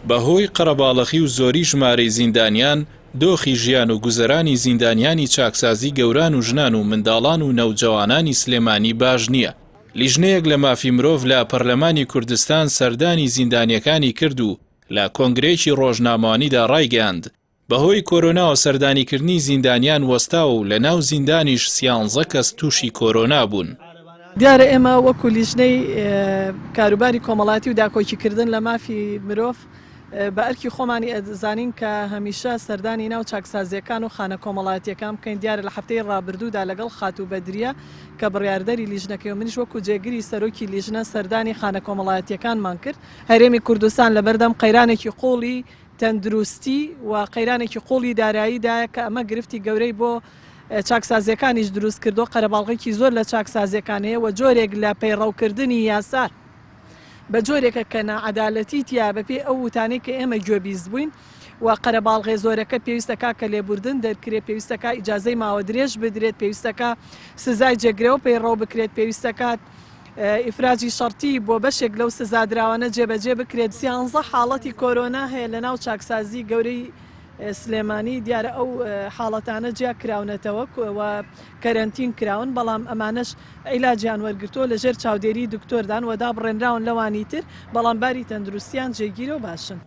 بەهۆی قەرەباڵەخی و زۆری ژمارەی زیندانیان دۆخی ژیان و گوزەرانی زیندانیانی چاکسازی گەوران و ژنان و منداڵان و نەوجەوانانی سلێمانی باش نییە. لیژنەیەک لە مافی مرۆڤ لە پەرلەمانی کوردستان سەردانی زیندانیەکانی کرد و لە کۆنگرێکی ڕۆژنامەوانیدا ڕایگەاند بەهۆی کۆرۆنا و سەردانیکردنی زیندانیان وەستا و لە ناو زیندانیش 13 کەس تووشی کۆرۆنا بوون. دیارە ئێمە وەکو لیژنەی کاروباری کۆمەڵاتی و داکۆکیکردن لە مافی مرۆڤ بە ئەرکی خۆمانی ئەزانین کە هەمیشە سەردانی ناو چاکسازیەکان و خانە کۆمەڵاتیەکان بکەین. دیارە لە هەفتەی ڕابردوودا لەگەڵ خاتوو بەدریە کە بڕیاردەری لیژنەکەی و منیش وەکو جێگیری سەرۆکی لیژنە سەردانی خانە کۆمەڵاتیەکانمان کرد. هەرێمی کوردستان لە بەردەم قەیرانێکی قوڵی تەندروستی و قەیرانێکی قوڵی داراییدایە کە ئەمە گرفتی گەورەی بۆ چاکسازیەکانیش دروست کردو. قەرەباڵغێکی زۆر لە چاکسازیەکانەیە و جۆرێک لە پەیڕەوکردنی یاسار بە جۆرێکە کە نەعەدالەتی تیا بەپێ ئەو وتانەی کە ئێمە گوێبیست بووین و قەرەباڵغێ زۆرەکە پێویستەکە کە لێبوردن دەرکرێت، پێویستەکە ئیجازەی ماوە درێژ بدرێت، پێویستەکە سزای جێگرەوە پەیڕەو بکرێت، پێویستەکات ئیفراجی شەرتی بۆ بەشێک لەو سزادراوانە جێبەجێ بکرێت. 13 حاڵەتی کۆرۆنا هەیە لە ناو چاکسازی گەورەی سلێمانی. دیارە ئەو حاڵەتانە جیا کراونەتەوە و کەرەنتین کراون، بەڵام ئەمانش عیلاجیان وەرگرتۆ لەژێر چاودێری دکتۆردان و دابڕێنراون لەوانی تر، بەڵام باری تەندروستیان جێگیرە و باشن.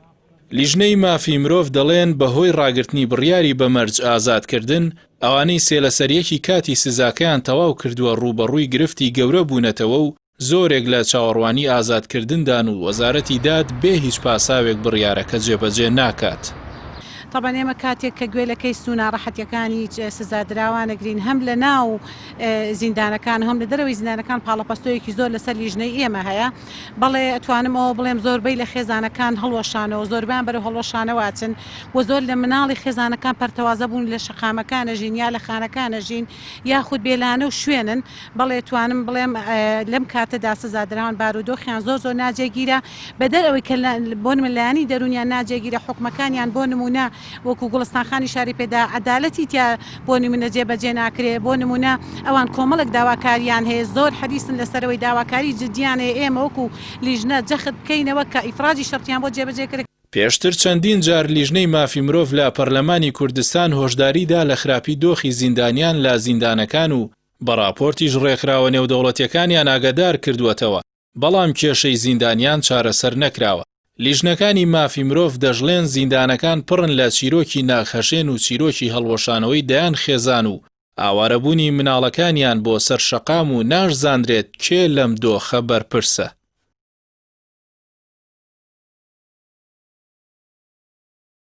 لیژنەی مافی مرۆڤ دەڵێن بەهۆی ڕاگررتنی بڕیاری بە مەرج ئازادکردن ئەوانەی سێلەسەریەکی کاتی سزاکەیان تەواو کردووە ڕوبەڕووی گرفتی گەورە بوونەتەوە و زۆرێک لە چاوەڕوانی ئازادکردندان و وەزارەتی داد بێ هیچ پاساوێک بڕیارەکە جێبەجێ ناکات. طبعا ئێمە کاتێک کە گوێ لەکەی سوناڕەحەتیەکانی سزادراوانەگرین هەم لە ناو زیندانەکان هەم لە دەرەوەی زیندانەکان پاڵەپەستۆیەکی زۆر لەسەر لیژنەی ئێمە هەیە. بەڵێ ئەتوانم ئەوە بڵێم زۆربەی لە خێزانەکان هەڵوەشانەوە، زۆربیان بەرەو هەڵوەشانەوەچن و زۆر لە مناڵی خێزانەکان پەرتەوازە بوون لە شەقامەکانەژین یا لە خانەکانەژین یاخود بێلانە و شوێنن. بەڵێ توانم بڵێم لەم کاتەدا سزادراوان بارودۆخیان زۆر ناجێگیرە، بە دەرەوەی کە بۆ لایەنی دەرونیان ناجێگیرە، حکومەکانیان بۆ نمونە وەکو گوڵستانخانی شاری پێدا عەدالەتی تیا بۆ نمونە جێبەجێ ناکرێ. بۆ نمونە ئەوان کۆمەڵک داواکاریان هەیە، زۆر حریصن لەسەرەوەی داواکاری جدیان هەیە. ئێمە وەکو لیژنە جەخت بکەینەوە کە ئیفراجی شەرتیان بۆ جێبەجێ کرد. پێشتر چەندین جار لیژنەی مافی مرۆڤ لە پەرلەمانی کوردستان هۆشداریدا لە خراپی دۆخی زیندانیان لە زیندانەکان و بەڕاپۆرتیش ڕێکخراوە نێودەوڵەتیەکانیان ئاگادار کردووەتەوە، بەڵام کێشەی زیندانیان چارەسەر نەکراوە. لیژنەکانی مافی مرۆڤ دەژڵێن زیندانەکان پڕن لە چیرۆکی ناخەشێن و چیرۆکی هەڵوەشانەوەی دەیان خێزان و ئاوارەبوونی مناڵەکانیان بۆ سەر شەقام و ناشزاندرێت کێ لەم دۆخە بەرپرسە.